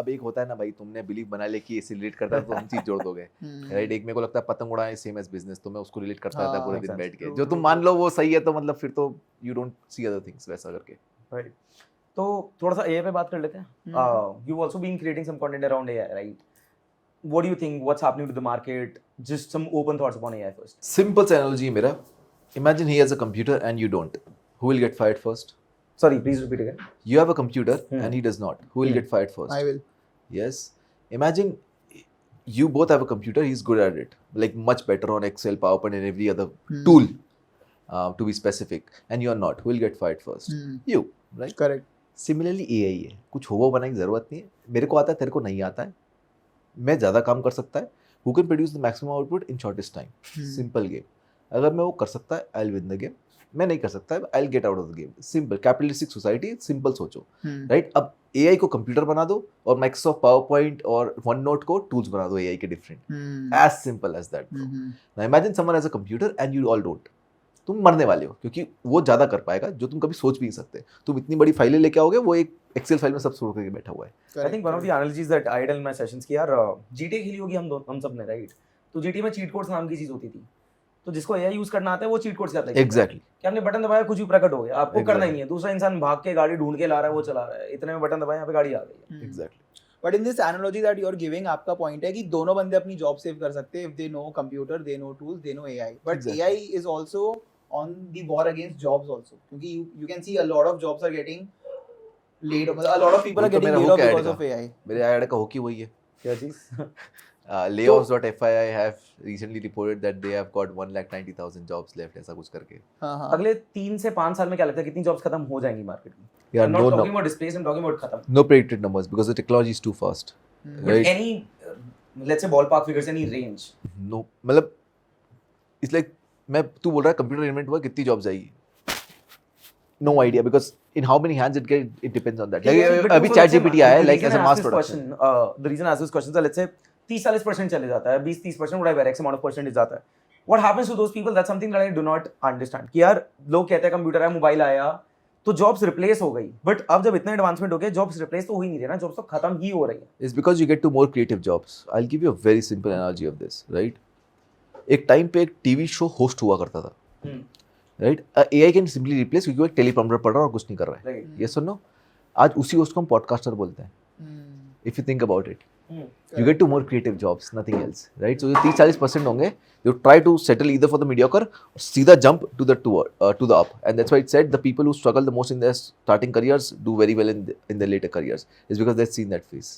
अब एक होता है ना भाई, तुमने बिलीव बना लिया कि इससे रिलेट करता है तो तुम चीज जोड़ दोगे, राइट। एक मेरे को लगता है पतंग उड़ाना सेम एज बिजनेस, तो मैं उसको रिलेट करता रहता है पूरे दिन बैठ के, जो तुम मान लो वो सही है तो मतलब फिर तो you don't see other things वैसा करके, राइट। तो थोड़ा सा एआई पे बात कर लेते हैं। You also been creating some content around AI, right? What do you think? What's happening to the market? Just some open thoughts upon AI first. Simple सा एनालॉजी मेरा, imagine he has a computer and you don't, who will get fired first? Sorry, please repeat again. You have a computer and he does not, who will get fired first? I will. Yes. Imagine you both have a computer, he's good at it, like much better on Excel, PowerPoint and every other tool, to be specific, and you're not, who will get fired first? You, right? Correct. Similarly AI है, कुछ होवो बनाने की जरूरत नहीं है, मेरे को आता है तेरे को नहीं आता है, मैं ज़्यादा काम कर सकता है, who can produce the maximum output in shortest time, simple game. अगर मैं वो कर सकता है I'll win the game, मैं नहीं कर सकता है I'll get out of the game, simple, capitalistic society, simple सोचो, right? अब AI को कंप्यूटर बना दो और Microsoft PowerPoint और OneNote को टूल्स बना दो AI के different, as simple as that, bro. Now imagine someone has a computer and you all don't, तुम मरने वाले हो, क्योंकि वो ज़्यादा कर पाएगा जो तुम कभी सोच भी नहीं सकते, तुम इतनी बड़ी फाइलें लेके आओगे, वो एक एक्सेल फाइल में सब स्टोर करके बैठा हुआ है. I think one of the analogies that I did in my sessions कि यार GTA खेली होगी हम सब ने, राइट? तो GTA में चीट कोड्स नाम की चीज होती थी, तो जिसको AI यूज करना आता है वो चीट कोड्स करता है. एग्जैक्टली, कि आपने बटन दबाया कुछ भी प्रकट हो गया, आपको करना ही नहीं है, दूसरा इंसान भाग के गाड़ी ढूंढ के ला रहा है, वो चला रहा है, इतने में बटन दबाया यहाँ पे गाड़ी आ गई है. Exactly. But in this analogy that you are giving, आपका पॉइंट है कि दोनों बंदे अपनी जॉब सेव कर सकते हैं, if they know computer, they know tools, they know AI. But AI is also on the war against jobs also, क्योंकि you can see a lot of jobs are getting laid off, a lot of people are getting laid off because of AI. मेरे add का होकी वही है. क्या चीज? Layoffs.fyi have recently reported that they have got 1,90,000 jobs left, ऐसा कुछ करके. हाँ. अगले 3 से 5 साल में क्या लगता है कितनी जॉब्स खत्म हो जाएंगी मार्केट में? Yeah, I'm not talking about displaced, I'm talking about खत्म. No predicted numbers because the technology is too fast. But any let's say ballpark figures, any range? No, मतलब it's like तू बोल रहा है कंप्यूटर इन्वेंट हुआ, कितनी job जाएगी? No idea, because in how many hands it depends on that. Like अभी ChatGPT आया है, like as a mass production. The reason I ask this question is, let's say 30-40% चले जाता है, 20-30% whatever x amount of percentage जाता है. What happens to those people? That's something that I do not understand. कि यार लोग कहते हैं कंप्यूटर आया, मोबाइल आया, तो जॉब्स रिप्लेस हो गई, बट अब जब इतना एडवांसमेंट हो गया, जॉब्स रिप्लेस तो हो ही नहीं रहे ना, जॉब्स तो खत्म ही हो रही है. It's because you get to more creative jobs. I'll give you a very simple analogy of this, right? एक टाइम पे एक टीवी शो होस्ट हुआ करता था, right? AI can simply replace, क्योंकि वो एक टेलीप्रॉम्प्टर पढ़ रहा है और कुछ नहीं कर रहा है. यस और नो? आज उसी होस्ट को हम पॉडकास्टर बोलते हैं. If you think about it, you get to more creative jobs, nothing else, right? So जो 30-40% होंगे, you try to settle either for the mediocre or सीधा jump to the up, and that's why it said the people who struggle the most in their starting careers do very well in their later careers, is because they've seen that phase.